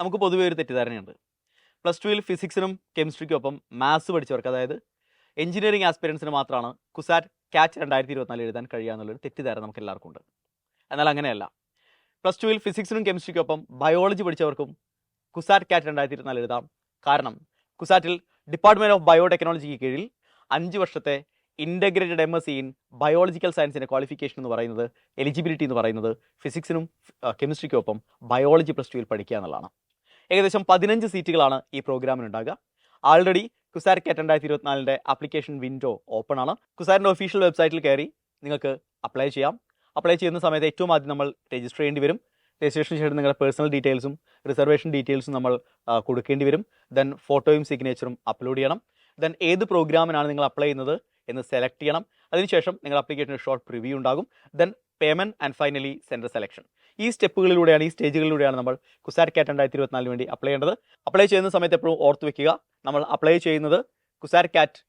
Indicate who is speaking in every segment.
Speaker 1: നമുക്ക് പൊതുവേ ഒരു തെറ്റിദ്ധാരണയുണ്ട്. പ്ലസ് ടുവിൽ ഫിസിക്സിനും കെമിസ്ട്രിക്കൊപ്പം മാത്സ് പഠിച്ചവർക്ക്, അതായത് എഞ്ചിനീയറിംഗ് ആസ്പിരൻസിന് മാത്രമാണ് കുസാറ്റ് കാറ്റ് 2024 എഴുതാൻ കഴിയുക എന്നുള്ളൊരു തെറ്റിദ്ധാരണ നമുക്ക് എല്ലാവർക്കും ഉണ്ട്. എന്നാൽ അങ്ങനെയല്ല. പ്ലസ് ടുവിൽ ഫിസിക്സിനും കെമിസ്ട്രിക്കൊപ്പം ബയോളജി പഠിച്ചവർക്കും കുസാറ്റ് കാറ്റ് 2024 എഴുതാം. കാരണം കുസാറ്റിൽ ഡിപ്പാർട്ട്മെന്റ് ഓഫ് ബയോടെക്നോളജിക്ക് കീഴിൽ 5 വർഷത്തെ ഇൻ്റഗ്രേറ്റഡ് MSc ഇൻ ബയോളജിക്കൽ സയൻസിൻ്റെ ക്വാളിഫിക്കേഷൻ എന്ന് പറയുന്നത്, എലിജിബിലിറ്റി എന്ന് പറയുന്നത് ഫിസിക്സിനും കെമിസ്ട്രിക്കൊപ്പം ബയോളജി പ്ലസ് ടുവിൽ പഠിക്കുക എന്നുള്ളതാണ്. ഏകദേശം 15 സീറ്റുകളാണ് ഈ പ്രോഗ്രാമിനുണ്ടാകുക. ആൾറെഡി കുസാറ്റ് കാറ്റ് 2024 ആപ്ലിക്കേഷൻ വിൻഡോ ഓപ്പൺ ആണ്. കുസാറ്റിൻ്റെ ഒഫീഷ്യൽ വെബ്സൈറ്റിൽ കയറി നിങ്ങൾക്ക് അപ്ലൈ ചെയ്യാം. അപ്ലൈ ചെയ്യുന്ന സമയത്ത് ഏറ്റവും ആദ്യം നമ്മൾ രജിസ്റ്റർ ചെയ്യേണ്ടി വരും. രജിസ്ട്രേഷന് ശേഷം നിങ്ങളുടെ പേഴ്സണൽ ഡീറ്റെയിൽസും റിസർവേഷൻ ഡീറ്റെയിൽസും നമ്മൾ കൊടുക്കേണ്ടി വരും. ദെൻ ഫോട്ടോയും സിഗ്നേച്ചറും അപ്ലോഡ് ചെയ്യണം. ദെൻ ഏത് പ്രോഗ്രാമിനാണ് നിങ്ങൾ അപ്ലൈ ചെയ്യുന്നത് എന്ന് സെലക്ട് ചെയ്യണം. അതിനുശേഷം നിങ്ങൾ ആപ്ലിക്കേഷന് ഷോർട്ട് പ്രിവ്യൂ ഉണ്ടാകും. Then payment and finally centre selection. ഈ സ്റ്റേജുകളിലൂടെയാണ് നമ്മൾ കുസാറ്റ് കാറ്റ് 2024 വേണ്ടി അപ്ലൈ ചെയ്യേണ്ടത്. അപ്ലൈ ചെയ്യുന്ന സമയത്ത് എപ്പോഴും ഓർത്ത് വെക്കുക, നമ്മൾ അപ്ലൈ ചെയ്യുന്നത് CUSAT CAT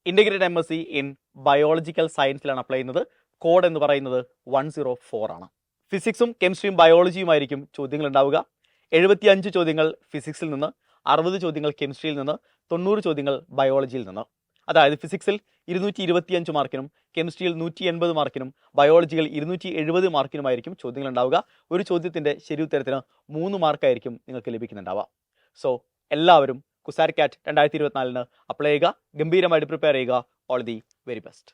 Speaker 1: integrated MSc in biological സയൻസിലാണ് അപ്ലൈ ചെയ്യുന്നത്. കോഡ് എന്ന് പറയുന്നത് 104 ആണ്. ഫിസിക്സും കെമിസ്ട്രിയും ബയോളജിയുമായിരിക്കും ചോദ്യങ്ങൾ ഉണ്ടാവുക. 75 ചോദ്യങ്ങൾ ഫിസിക്സിൽ നിന്ന്, 60 ചോദ്യങ്ങൾ കെമിസ്ട്രിയിൽ നിന്ന്, 90 ചോദ്യങ്ങൾ ബയോളജിയിൽ നിന്ന്. അതായത് ഫിസിക്സിൽ 225 മാർക്കിനും കെമിസ്ട്രിയിൽ 180 മാർക്കിനും ബയോളജിയിൽ 270 മാർക്കിനുമായിരിക്കും ചോദ്യങ്ങൾ ഉണ്ടാവുക. ഒരു ചോദ്യത്തിൻ്റെ ശരി ഉത്തരത്തിന് 3 മാർക്കായിരിക്കും നിങ്ങൾക്ക് ലഭിക്കുന്നുണ്ടാവുക. സോ എല്ലാവരും കുസാറ്റ് കാറ്റ് 2024 അപ്ലൈ ചെയ്യുക. ഗംഭീരമായിട്ട് പ്രിപ്പയർ ചെയ്യുക. All the very best.